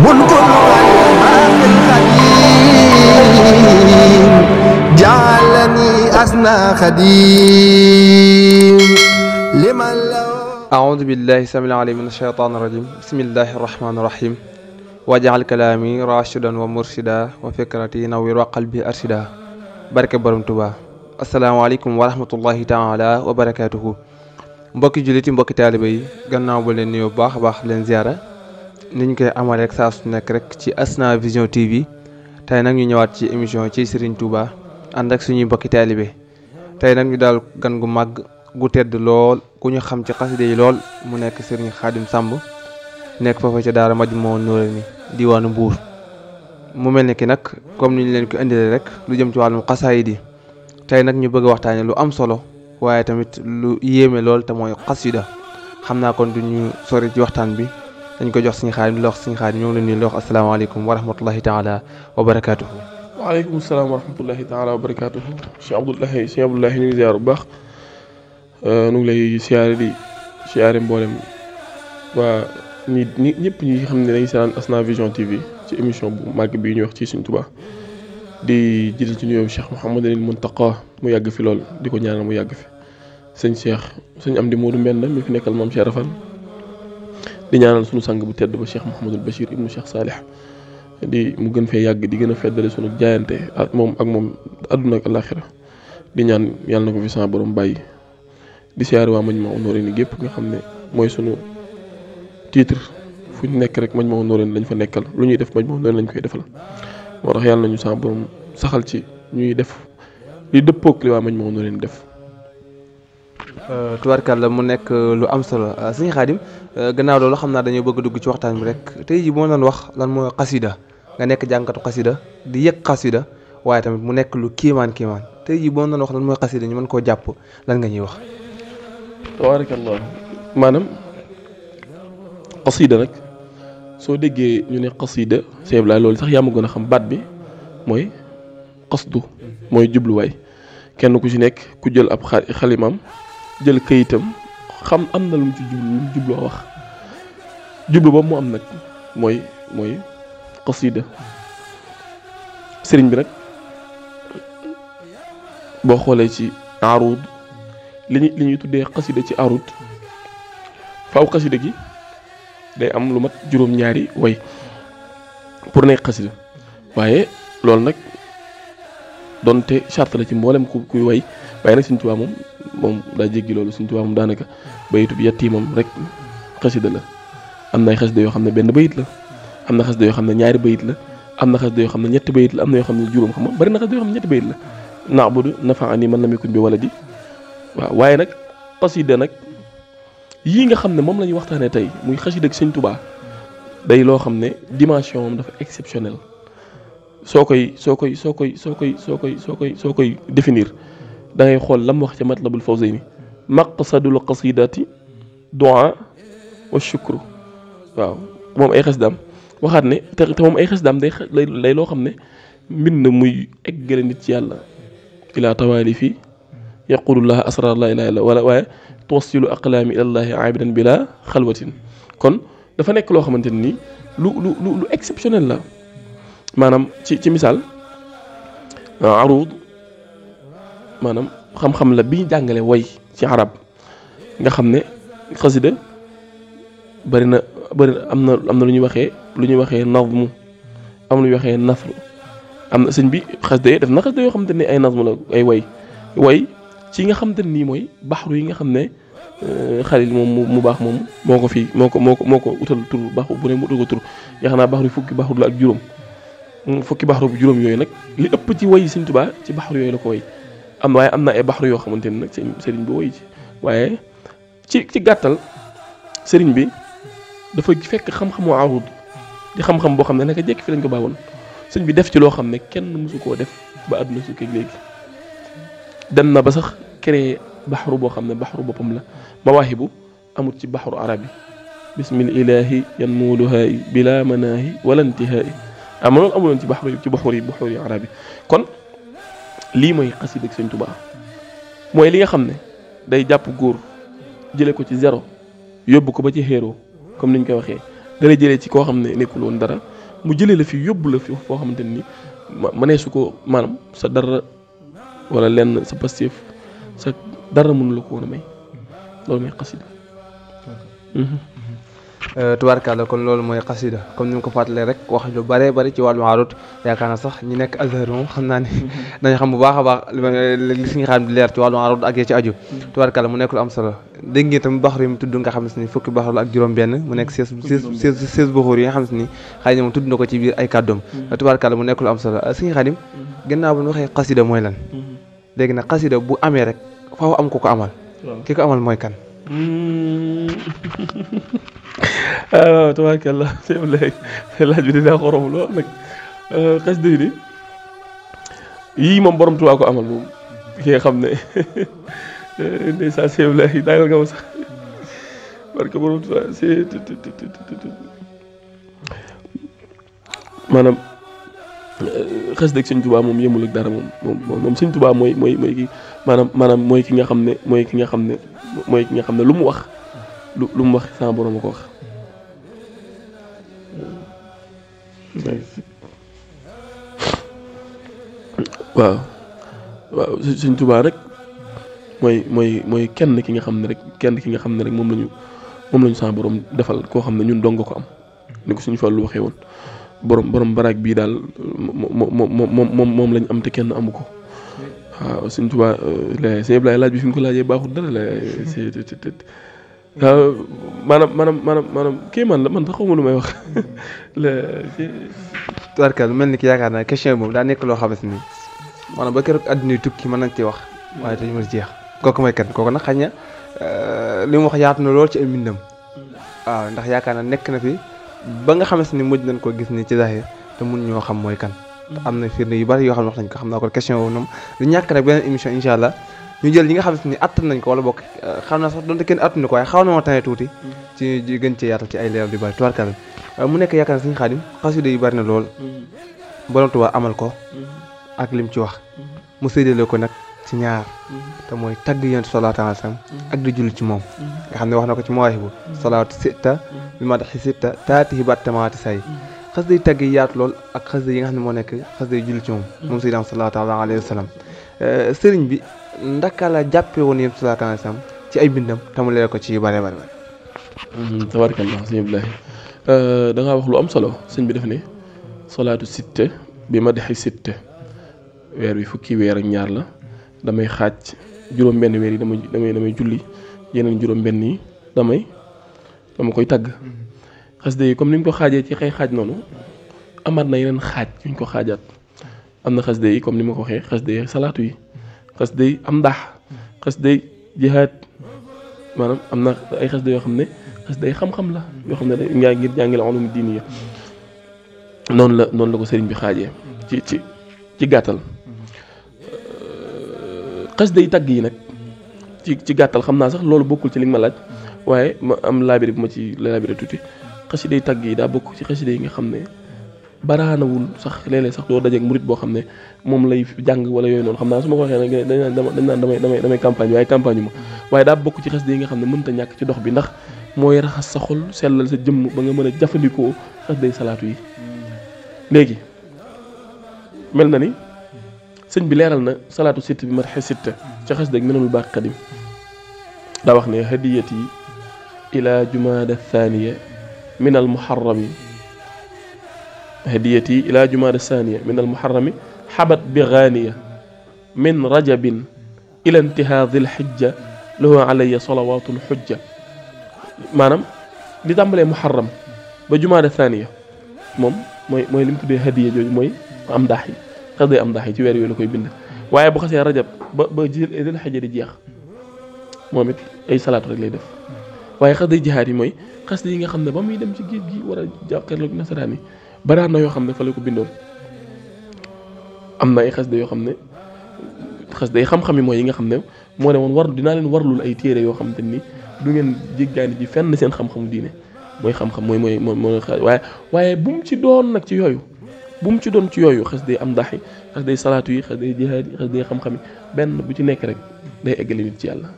بن كل الباقي القديم جعلني أسنى خديم لمن له. أعوذ بالله السميع العليم من الشيطان الرجيم. بسم الله الرحمن الرحيم. واجعل كلامي راشدا ومرشدا وفكرتي نوير وقلبي أرشدا. barke borom Tuubaa. asalaamaaleykum wa rahmatullahi taala wa barakaatuhu. mbokki jullit yi mbokki taaliba yi gannaaw ba leen nuyoo bu baax a baax leen ziara ni ñu koy amal rek saa su nekk rek ci Asna Vision TV. tey nag ñu ñëwaat ci émission ci Serigne Touba ànd ak suñuy mbokki taalibe. tey nag ñu daal gan gu màgg gu tedd lool ku ñu xam ci xaside yi lool mu nekk Serigne Khadim Samb nekk foofa ca daara Majmahun Nurayni diwaanu Mbuur. mu mel ni ki nag comme ni ñu leen ko indilee rek lu jëm ci wàllum xasaayid yi tey nag ñu bëgg a waxtaane lu am solo waaye tamit lu yéeme lool te mooy xasida. xam naa kon duñu sori ci waxtaan bi dañ ko jox suñu Xaadim di la wax suñu Xaadim ñoo ngi leen di la wax asalaamaaleykum wa rahmatullahi taala wa barakaatuhu. waaleykum salaam wa rahmatullahi taala wa barakaatuhu. Cheikh Abdoulahi ñu ngi ziar bu baax nu ngi lay siyaare mboolem waa ñëpp ñi xam ne dañuy seetaan Asna Vision TV ci émission bu màgg bi ñuy wax ci Sëriñ Tuubaa di jiital ci nuyoo Cheikh Mouhamadul Muntaqa mu yàgg fi lool di ko ñaanal mu yàgg fi sëñ Amdi Moodu Mbend mi fi nekkal maam Cheikh Rafal di ñaanal sunu sang bu tedd ba Cheikh Mouhamadul Bachir ibnu Cheikh Salih di mu gën fee yàgg di gën a feddale sunu jaayante ak moom àdduna ak àllaaxira di ñaan yàlla na ko fi sama borom bàyyi di siyaare waa Majmahun Nurayni gépp nga xam ne mooy sunu titre fu ñu nekk rek Majmahun Nurayni lañ fa nekkal lu ñuy def Majmahun Nurayni lañ koy defal moo tax yàlla nañu sama borom saxal ci ñuy def li dëppook li waa Majmahun Nurayni def. tubaarkàlla mu nekk lu am solo sëñ Xaadim gannaaw loolu xam naa dañoo bëgg a dugg ci waxtaan bi rek tey jii moo doon wax lan mooy xasida nga nekk jànkatu xasida di yëg xasida waaye tamit mu nekk lu kiimaan tey jii boo doon wax lan mooy xasida ñu mën koo jàpp lan nga ñuy wax. tabaarakallah maanaam xasida nag soo déggee ñu ne xasida c'est vrai loolu sax yaa ma gën a xam baat bi mooy xasdu mooy jubluwaay kenn ku ci nekk ku jël ab xalimaam jël këyitam xam am na lu mu ci jubloo wax jublu boobu mu am nag mooy xasida sëriñ bi nag boo xoolee ci aruud li ñuy tuddee xasida ci aruud faaw xasida gi day am lu mat juróom-ñaari way pour nekk xasida waaye loolu nag donte charte la ci mboolem kuy way waaye nag Sëriñ Tuubaa moom daa jéggi loolu Sëriñ Tuubaa moom daanaka bayitu bi yetti moom rek xasida la. am na ay xasida yoo xam ne benn bayit la am na xasida yoo xam ne ñaari bayit la am na xasida yoo xam ne ñetti bayit la am na yoo xam ne juróom xam nga bari na xasida yoo xam ne ñetti bayit la na'budu nafa'ani man lam yakun bi waladi waaw waaye nag xasida nag yii nga xam ne moom la ñuy waxtaanee tey muy xasida ak Sëriñ Tuubaa day loo xam ne dimension moom dafa exceptionnel soo koy définir da ngay xool lam wax ca Matlabul Fawzayni maqsadul qasidati du'a wa shukru waaw moom ay xasdaam waxaat ne te moom ay xasdaam lay loo xam ne mbind muy eggale nit ci yàlla ila tawaali fii yaqulullah asrar la ilaha illa wala waaye tuwassilu aqlaami ilallahi aabidan bila xalwatin kon dafa nekk loo xamante ne nii lu exceptionnel la maanaam ci misaal aruud maanaam xam-xam la bi ñu jàngale way ci arab nga xam ne xasida bari na am na lu ñuy waxee nazmu am lu ñuy waxee nasru am na sëñ bi xasida yi def na xasida yoo xamante ne ay nazmu la ay way ci nga xamante ne nii mooy baxru yi nga xam ne xalil moom mu baax moom moo ko utal tur baxru bu ne mu utal ko tur yaakaar naa baxru fukki baxru la ak juróom yooyu nag li ëpp ci way Sëriñ Tuubaa ci baxru yooyu la ko way am na ay baxru yoo xamante ne nag sëriñ bi way ci waaye ci gàttal sëriñ bi dafa fekk xam-xamu aruud di xam-xam boo xam ne naka jekk fi lañ ko baawoon sëriñ bi def ci loo xam ne kenn mësu koo def ba àdduna su keeg léegi dem na ba sax créé baxru boo xam ne baxru boppam la mawaahibu amut ci baxru arab yi bismil ilaahi yan muuluhaayi bila manaahi wala intihaayi ama loolu amuloon ci baxru yi arab yi kon lii mooy xasida ak Sëriñ Tuubaa mooy li nga xam ne day jàpp góor jële ko ci zéro yóbbu ko ba ci héros comme niñ koy waxee da lay jëlee ci koo xam ne nekkul woon dara mu jëlee la fi yóbbu la fi foo xamante ni mënee su ko maanaam sa dara wala lenn sa pastéef sa dara mënu la ko woon a may loolu mooy xasida. tubaarkàlla kon loolu mooy xasida comme ni mu ko fàttalee rek wax lu bare bari ci wàllu arut yaakaar naa sax ñi nekk Azhar moom xam naa ne dañu xam bu baax a baax li si nga xam di leer ci wàllu arut ak yee ci aju tubaarkàlla mu nekk lu am solo dégg ngeen tamit baxru yi mu tudd nga xam ne fukki baxru ak juróom-benn mu nekk 16 buxuur yi nga xam ne xëy na moom tudd na ko ci biir ay kàddoom tubaarkàlla mu nekk lu am solo si nga xadim gannaaw bu ñu waxee xasida mooy lan léegi nag xasida bu amee rek faaw am ko amal ki ko amal mooy kan. waaw tabaarkalla laaj bi dinaa xorom lool nag xasida yi de yii moom borom Tuubaa ko amal moom ki nga xam ne ndeysaan Cheikh Ibrahima daanaka nga ma sax parce que borom Tuubaa maanaam xasida ak Sëñ Tuubaa moom yemul ak dara moom Sëñ Tuubaa mooy ki maanaam mooy ki nga xam ne mooy ki nga xam ne lu mu wax lu mu wax sama borom a ko wax. waaw Sëñ Tuubaa rek mooy kenn ki nga xam ne rek moom lañu sama borom defal koo xam ne ñun dong ko am ni ko suñu Fallu waxee woon borom baraag bii daal moom lañ am te kenn amu ko. waaw Sëñ Tuubaa sëñ Ablaye laaj bi fi mu ko laajee baaxul dara waaw maanaam kii man la man sax xawma lu may wax tubaarkàlla mel ni ki yaakaar naa question boobu daa nekk loo xamante ni maanaam ba keroog àdduna yi tukki mën nañ ci wax waaye dañu mën a jeex kooku mooy kan kooku nag xañ na li mu wax yaatu na lool ci ay mbindam waaw ndax yaakaar naa nekk na fi ba nga xamante ni mujj nañ ko gis ni ci zahir te mun ñoo xam mooy kan am na firnde yu bari yoo xam ne wax nañ ko xam naa ko question boobu noonu lu ñàkk rek beneen émission incha allah ñu jël ñi nga xamante ni attan nañ ko wala bokk xam naa sax donte kenn attanu ko waaye xaw na moo tane tuuti ci gën cee yaatal ci ay leeral yu bari tubaarkàlla mu nekk yaakaar na Sëñ Xaadim xasida yu bari na lool borom Tuubaa amal ko ak lim ci wax mu séddale ko nag ci ñaar te mooy tagg Yonent sallallahu alayhi wa sallam ak di julli ci moom nga xam ne wax na ko ci Mawaahibu salaatu sitta bi madaxi sitta taatihi battamaati say xasida yu tagg yi yaatu lool ak xasida yi nga xam ne moo nekk xasida yu julli ci moom Seydina sallallahu alayhi wa sallam sëriñ bi ndaka la jàppee woon Yonent sallallahu alayhi wa sallam ci ay bindam te mu leer ko ci yu bare bare tabaarkalla sëñ Ibrahima da ngaa wax lu am solo sëñ bi def ne salaatu sitte bi madaxi sitte weer wi fukki weer ak ñaar la damay xaaj juróom-benn weer yi damay julli yeneen juróom-benn yi dama koy tagg xasida yi comme ni ñu ko xaajee ci xëy xaaj noonu amaat na yeneen xaaj yu ñu ko xaajaat am na xasida yi comme ni ma ko waxee xasida yi salaatu yi xasida yi am ndax xasida yi jihaad maanaam am na ay xasida yoo xam ne xasida yi xam-xam la yoo xam ne ngaa ngir jàngale ulum diiniya noonu la ko sëriñ bi xaajee ci gàttal xasida yi tagg yi nag ci gàttal xam naa sax loolu bokkul ci li nga ma laaj waaye ma am laabire bu ma ci laabire tuuti xasida yi tagg yi daa bokk ci xasida yi nga xam ne baraanawul sax léeg-léeg sax doo dajeek murit boo xam ne moom lay jàng wala yooyu noonu xam naa su ma ko waxee nag dañ naan damay campagne waaye campagne ma waaye daa bokk ci xasida yi nga xam ne mënta ñàkk ci dox bi ndax mooy raxas sa xol sellal sa jëmm ba nga mën a jëfandikoo xasida yi salaatu yi léegi mel na ni sëñ bi leeral na salaatu sitt bi mat xe sitt ca xasida Minanul Baaqil Qadiim daa wax ne hadiyati ila jumaada thaniya min al muharrami hadiyati ila jumaada thaniya min al muharrami xabat bi gaaniya min rajabin ila intihaa dhil hijja lahu alayya salawaatul hujja maanaam li tàmbalee muharram ba jumaada thaniya moom mooy li mu tuddee hadiya jooju mooy am ndax yi xas day am ndax yi ci weer yooyu la koy bind waaye bu xasee rajab ba dhil hijja di jeex moom it ay salaatu rek lay def waaye xas day jihaad yi mooy xas yi nga xam ne ba muy dem ci géej gi war a jàkkaarloog nasaraan yi baraan na yoo xam ne fa la ko bindoon am na ay xas day yoo xam ne xas day xam-xam yi mooy yi nga xam ne moo ne woon dinaa leen warlul ay téere yoo xam te ni du ngeen jéggaani ji fenn seen xam-xamu diine mooy xam-xam mooy waaye bu mu ci doon nag ci yooyu bu mu ci doon ci yooyu xas day am ndax yi xas day salaatu yi xas day jihaad yi xas day xam-xam yi benn bu ci nekk rek day eggale nit ci yàlla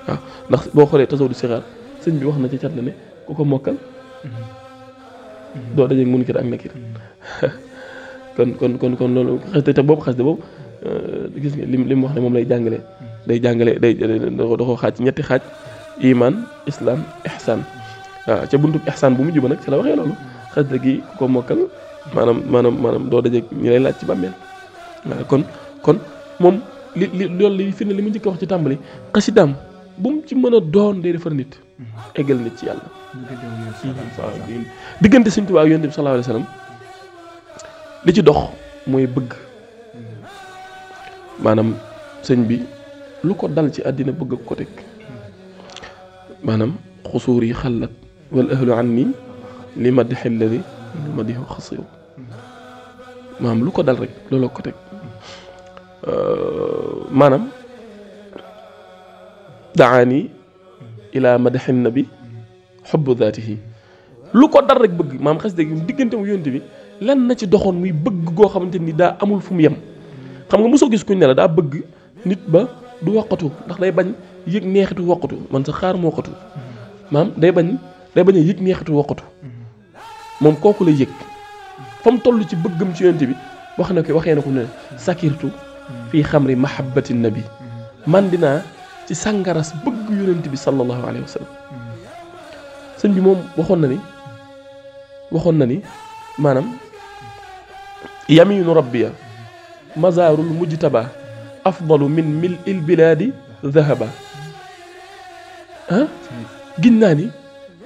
waaw ndax boo xoolee tasawudu sixaar sëñ bi wax na ci cat la ne ku ko mokkal doo dajeeg munkar ak nakir kon loolu xas te boobu xas de boobu gis nga li mu wax ne moom lay jàngale day jàngale da ko xaaj ci ñetti xaaj iman islam ihsan waaw ca buntub ihsan bu mujj ba nag ci la waxee loolu xas de gi ko mokkal maanaam doo dajeeg ñi lay laaj ci bàmmeel waaw kon moom li loolu li fi ne li mu njëkk a wax ci tàmbali xasidaam bu mu ci mën a doon day defar nit eggal nit ci yàlla waaw diggante Sëñ Tuubaa ak Yonent bi sallallahu alayhi wa sallam li ci dox mooy bëgg maanaam sëñ bi lu ko dal ci àddina bëgg ko teg maanaam xusuur yi xallat wal ahlu anni li madxi alladi madihu xasiru maanaam lu ko dal rek looloo ko teg maanaam daani ila madxi nabi xubbu daatihi lu ko dal rek bëgg maanaam xas dëgg diggante mu Yonent bi lenn na ci doxoon muy bëgg goo xamante ni daa amul fu mu yem xam nga mosoo gis kuñ ne la daa bëgg nit ba du woqatu ndax day bañ yëg neexitu woqatu man sa xaar moo woqatu maam day bañ a yëg neexitu woqatu moom kooku la yëg fa mu toll ci bëggam ci Yonent bi waxee na ko ne sakirtu fii xamri mahabbati nabi man dinaa ci sàngaras bëgg Yonent bi sallallahu alayhi wa sallam sëñ bi moom waxoon na ni maanaam yaminu rabbiya mazarul mujtaba afdalu min mil il biladi dhahaba gin naa ni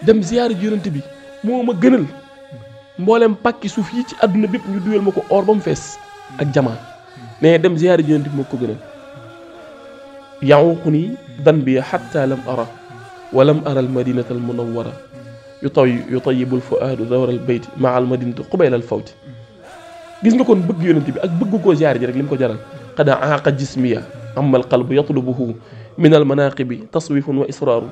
dem ziyaara ji Yonent bi moo ma gënal mboolem pàkki suuf yi ci àdduna bépp ñu duyal ma ko or ba mu fees ak jamaa mais dem ziyaara ji Yonent bi moo ko gënal yaququni danbiya hatta lam ara wa lam ara al madinata al munawwara yutayyibu al fuaadu dawra al bayti maa al madinati qubayla al fawti gis nga kon bëgg Yonent bi ak bëgg koo ziyaara ji rek li mu ko jaral qad aaqa jismiya amma al qalbu yatlubuhu min al manaqibi taswifun wa israaru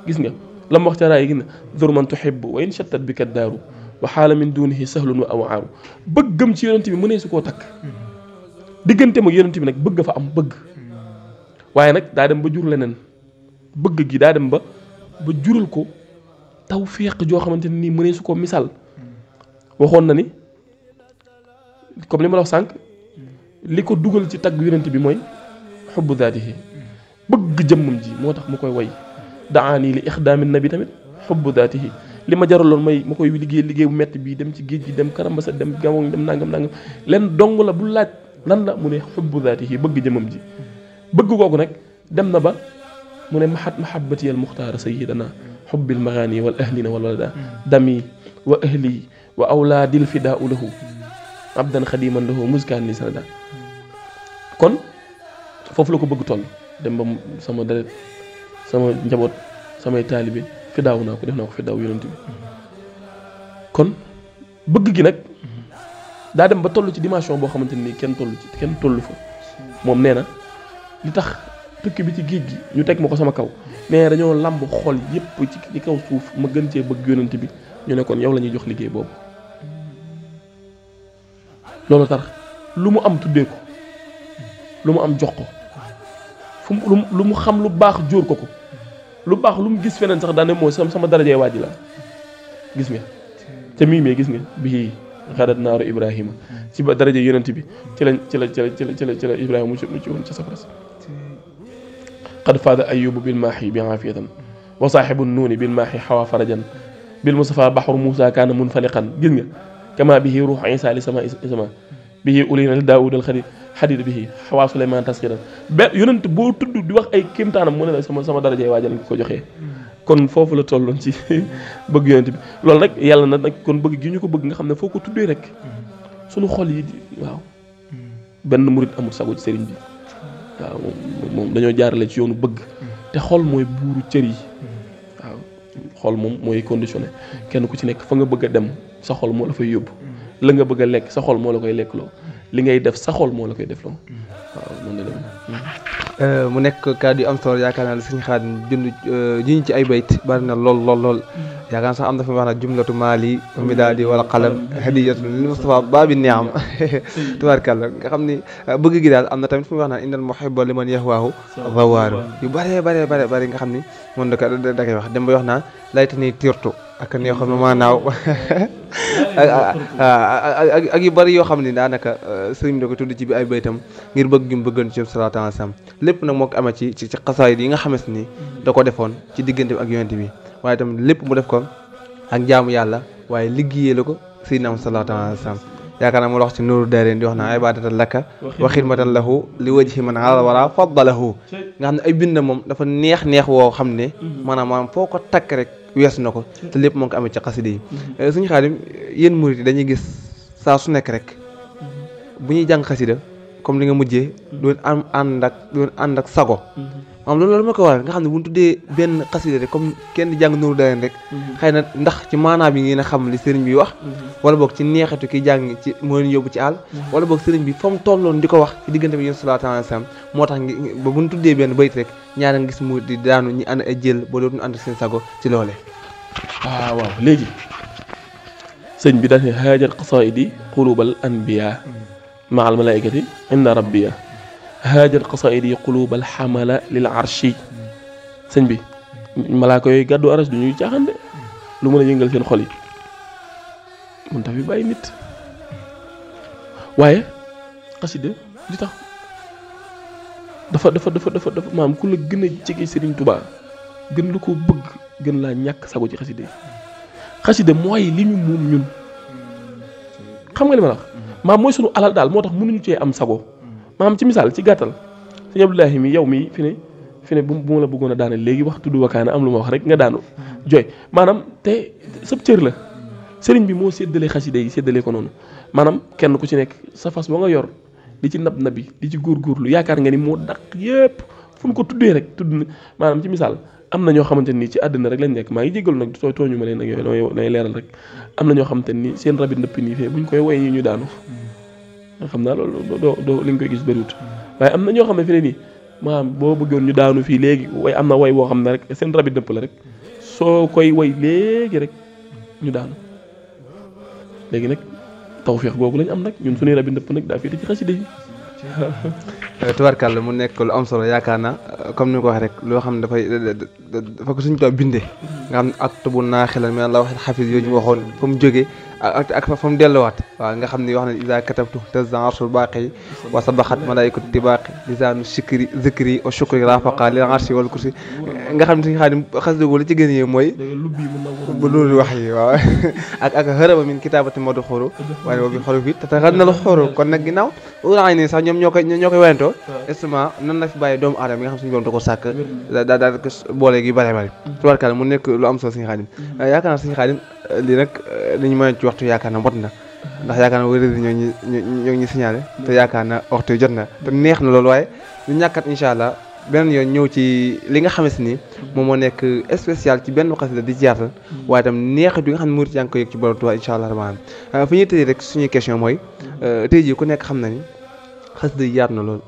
gis nga lam wax ca raay gi ne zur man tuhibbu wa in shattat bika daaru wa xaala min dunihi sahlun wa awaaru bëggam ci Yonent bi mënee su koo takk diggante mag Yonent bi nag bëgg fa am bëgg waaye nag daa dem ba jur leneen bëgg gi daa dem ba jural ko tawfiq joo xamante ne nii mënee su koo misaal waxoon na ni comme li ma la wax sànq li ko dugal ci tagg Yonent bi mooy xubbu daatihi bëgg jëmmam ji moo tax mu koy way daani li ixdaami nabi tamit xubbu daatihi li ma jaraloon may ma koy liggéey bu metti bii dem ci géej gi dem karambasa dem gamoŋ dem nangam len dong la bu laaj lan la mu ne xubbu daatihi bëgg jëmmam ji bëgg googu nag dem na ba mu ne mahabbati al muxtaara sayidana xubbil magaani wal ahlina wal walada dami wa ahli wa awlaadil fidaau lahu abdan xadiman lahu muskaan ni sanada kon foofu la ko bëgg toll dem ba sama deret sama njaboot samay taalibe fi daaw naa ko def naa ko fi daaw Yonent bi kon bëgg gi nag daa dem ba toll ci dimension boo xamante ni kenn toll fa moom nee na li tax tukki bi ci géej gi ñu teg ma ko sama kaw nee na dañoo làmb xol yépp ci kaw suuf ma gën cee bëgg Yonent bi ñu ne kon yow la ñuy jox liggéey boobu loolu tax lu mu am tuddee ko lu mu am jox ko fu lu mu xam lu baax jóor ko lu baax lu mu gis feneen sax daane mooy sama darajee waaji la gis nga ca mii gis nga bii xadat naaru Ibrahima ci ba daraje Yonent bi ci la Ibrahima mu ci woon ca safara si qad faada ayubu bil maaxi bi aafiyatan wa saaxibu nuuni bil maaxi xawa farajan bil mustafa baxru Muusa kaana munfaliqan gis nga kama bihi ruux Isa li sama bihi ulina li daawud al xadid bihi xawaa Suleymaan tasxiran Yonent boo tudd di wax ay kéemtaanam mu ne la sama darajee waajal nga ko joxee kon foofu la tolloon ci bëgg Yonent bi loolu nag yàlla na nag kon bëgg gi ñu ko bëgg nga xam ne foo ko tuddee rek suñu xol yi waaw benn murit amul sago ci sëriñ bi waaw moom dañoo jaarale ci yoonu bëgg te xol mooy buuru cër yi waaw xol moom mooy conditionné kenn ku ci nekk fa nga bëgg a dem sa xol moo la fay yóbbu la nga bëgg a lekk sa xol moo la koy lekk loo li ngay def sa xol moo la koy def loo waaw noonu la dem mu nekk kàddu yu am solo yaakaar naa ne Sëñ Xaadim juñ ci ay bayt bari na lool yaakaar naa sax am na fi mu wax na jumlatu maali mi daal di wala qalam hadiyatu lil Mustafa baabi niam tubaarkàlla nga xam ni bëgg gi daal am na tamit fu mu wax naan innal muhibba liman yahwaahu zawaaru yu bëree nga xam ni moom da koy wax dem ba wax naa layta nii tirtu ak neexoon ma maanaaw ak yu bari yoo xam ne daanaka sëriñ bi da ko tudd ci bi ay baytam ngir bëgg gi mu bëggoon ci salaatu alayhi salaam lépp nag moo ko amee ci xasaayid yi nga xamante ni da ko defoon ci diggante ak yonent bi waaye tam lépp mu def ko ak jaamu yàlla waaye liggéeyee la ko sayyidina salaatu alayhi salaam yaakaar naa mu wax ci nuuru daareen di wax naa ibadatan laka wa xidmatan lahu li wajhi man ala wara faddalahu nga xam ne ay bind moom dafa neex woo xam ne maanaam foo ko takk rek weesu na ko te lépp moo ko amee ci xasida yi suñu Xaadim yéen murit yi dañuy gis saa su nekk rek bu ñuy jàng xasida comme li nga mujjee doon ànd ak sago maanaam loolu ma ko waral nga xam ne bu ñu tuddee benn xasida rek comme kenn di jàng nuuru daareen rek xëy na ndax ci maanaam bi ngeen a xam li sëriñ bi wax wala boog ci neexatu ki jàng ci moo leen yóbbu ci àll wala boog sëriñ bi fa mu tolloon di ko wax ci diggante bi yéen salaatu alayhi salaam moo tax ba bu ñu tuddee benn bayit rek ñaara nga gis mu di daanu ñi ànd ay jël ba dootuñu ànd seen sago ci loolee. waaw léegi sëñ bi daal ne haajat qasaidi qulubal anbiya maal malaikati inda rabbiya haajat qasaidi qulubal xamala lil arshi sëñ bi malaaka yooyu gàddu aras du ñuy caaxaan de lu mën a yëngal seen xol yi mun tax fi bàyyi nit waaye xasida li tax dafa maam ku la gën a jege Serigne Touba gën la ko bëgg gën laa ñàkk sago ci xasida yi xasida mooy li ñu moom ñun xam nga li ma la wax maam mooy sunu alal daal moo tax mënuñu cee am sago maam ci misaal ci gàttal sëñ Abdoulahi mi yow mi fi ne bu ma la bëggoon a daane léegi wax tudd wakaana am lu ma wax rek nga daanu jooy maanaam te sab cër la sëriñ bi moo séddale xasida yi séddale ko noonu maanaam kenn ku ci nekk sa fas ba nga yor di ci nab nabi di ci góorgóorlu yaakaar nga ni moo daq yëpp fu ñu ko tuddee rek tudd na maanaam ci misaal am na ñoo xamante ni ci àddina rek lañ nekk maa ngi jégalu nag tooñu ma leen ak yooyu damay leeral rek am na ñoo xamante ni seen rabit ndëpp nii fee buñ koy woy ñi ñu daanu xam naa loolu doo li nga koy gis bëriwut waaye am na ñoo xam ne fi ne nii maanaam boo bëggoon ñu daanu fii léegi way am na way boo xam ne rek seen rabit ndëpp la rek soo koy way léegi rek ñu daanu léegi nag tawfeex googu lañ am nag ñun suñuy rabit ndëpp nag daa féete ci xasida yi tubarkàlla mu nekk lu am solo yaakaar na comme ni ko waxee rek loo xam ne dafa ko suñu toog bindee nga xam ne acte bu naaxilan mais la wax xafis yooyu ñu waxoon fa mu jógee ak fa mu delluwaat waaw nga xam ne wax na isa katabtu tazan arsul baaqi wa sabaxat malaykatu tibaaqi lisaanu sikri zikri wa shukri rafaqa lil arshi wal kursi nga xam ne suñu Xaadim xasida googu la ci gën a mooy bu loolu wax yi waaw ak xërëba min kitaabati madu xoro waaye boobu xoro fi te taxal na la xoro kon nag ginnaaw uraay nii sax ñoom ñoo koy wayantoo justement nan la fi bàyyi doomu aadama yi nga xam suñu borom da ko sàkk daal ko boole gi bare bare tubarkàlla mu nekk lu am solo suñu Xaadim yaakaar naa suñu Xaadim lii nag dañu mën ci waxtu yaakaar na mot na ndax yaakaar na wërëdi ñoo ñu signalé te yaakaar na waxtu jot na te neex na loolu waaye ñu ñàkkat incha allah beneen yoon ñëw ci li nga xamante ni moom moo nekk spécial ci benn xasida di ci yaatal waaye tam neexit bi nga xam ne murit yaa ngi ko yëg ci borom Tuubaa incha allah rahmaan fi ñuy tëjee rek suñuy question mooy tey jii ku nekk xam na ni xasida yi yaatu na loolu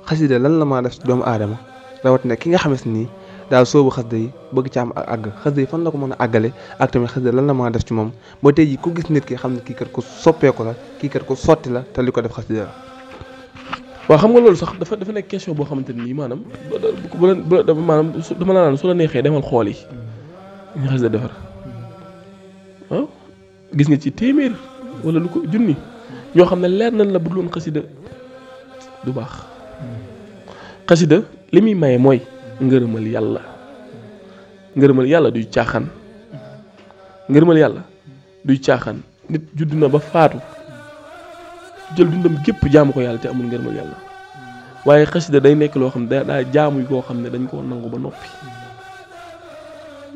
xasida lan la maa def ci doomu aadama rawatina ki nga xamante ni daal soobu xasida yi bëgg ci am ak àgg xasida yi fan la ko mën a àggale ak tamit xasida lan la mën a def ci moom ba tey jii ku gis nit ki xam ne kii kat ko soppeeku la kii kat ko sotti la te li ko def xasida la. waaw xam nga loolu sax dafa nekk question boo xamante ni maanaam maanaam dama la naan su la neexee demal xool yi ñu xasida defar waaw gis nga ci téeméer wala lu ko junni ñoo xam ne leer nañ la bu dul woon xasida du baax xasida li muy maye mooy ngërëmal yàlla duy caaxaan ngërëmal yàlla duy caaxaan nit judd na ba faatu jël dundam gépp jaamu ko yàlla te amul ngërëmal yàlla waaye xasida day nekk loo xam ne daa jaamu koo xam ne dañ koo nangu ba noppi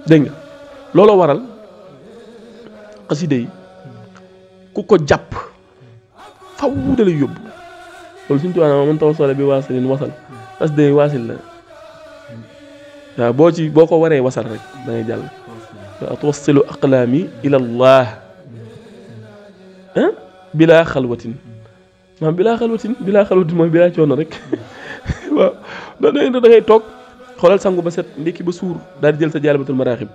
dégg nga looloo waral xasida yi ku ko jàpp faw da lay yóbbu loolu suñu tubaab man tawassala bi waasilin wasal xasida yi waasil la waaw boo ko waree wasal rek da ngay jàll tuwassilu aqlaami ila allah bilaa xalwatin maam bilaa xalwatin mooy bilaa coono rek waaw da ngay toog xoolal sangu ba set ndékki ba suur daal di jël sa jaalibatul maraaxib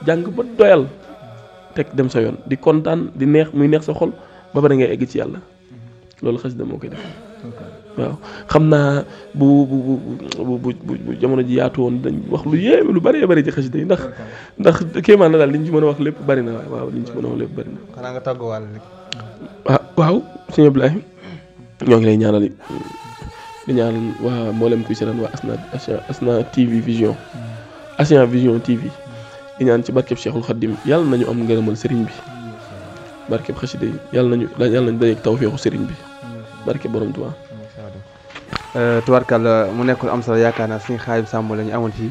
jàng ba doyal teg dem sa yoon di kontaan di neex muy neex sa xol ba pare ngay egg ci yàlla loolu xasida moo koy def waaw xam naa bu jamono ji yaatu woon dañ wax lu yéeme lu bëree bëri ci xasida yi ndax kéemaan na daal liñ ci mën a wax lépp bëri na waaw liñ ci mën a wax lépp bëri na. xanaa nga tàgguwaale rek. waaw sëñ Abdoulaye ñoo ngi lay ñaanal di ñaan waa mboolem kuy seetaan waa Asna TV Vision Asna Vision TV di ñaan ci barkeb Cheikhul Khadim yàlla nañu am ngërëmal sëriñ bi barkeb xasida yi yàlla nañu dajeek tawfeexu sëriñ bi barkeb borom Tuubaa. tubaarkàlla mu nekkul am solo yaakaar naa suñu Xaadim Samb la ñu amoon fii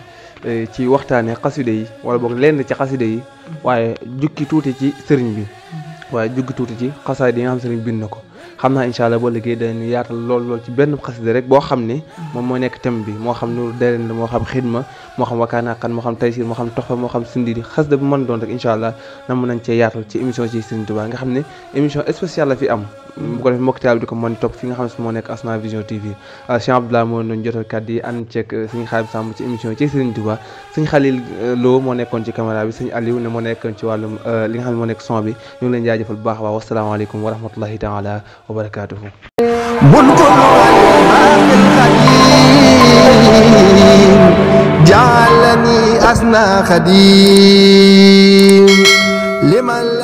ci waxtaanee xasida yi wala boog lenn ci xasida yi waaye jukki tuuti ci sëriñ bi waaye jukki tuuti ci xasaay yi nga xam sëriñ bind na ko. xam naa incha allah boo liggéey dañu yaatal lool ci benn xasida rek boo xam ne moom moo nekk thème bi moo xam Nuuru Daarayni la moo xam xidma moo xam Wakaana Haqqan moo xam Taysiir moo xam Toxfa moo xam Sindidi xasida bu mën doon rek incha allah na mën nañ cee yaatal ci émission ci Serigne Touba nga xam ne émission spéciale la fi am bu ko defee mbokk taal bi di ko mën topp fi nga xam ne moo nekk Asna Vision TV Cheikh Abdoulaye moo doon jotal kàddu yi ànd ceeg Serigne Xaadim Samb ci émission ci Serigne Touba Serigne Khalil Lo moo nekkoon ci caméra bi Serigne Aliou ne moo nekkoon ci wàllum li nga xam ne moo nekk son bi ñu ngi leen jaajëfal bu baax a baax wasalaamaaleykum wa rahmatullahi taala wa barakatuhu جعلني أسنى خديم لمن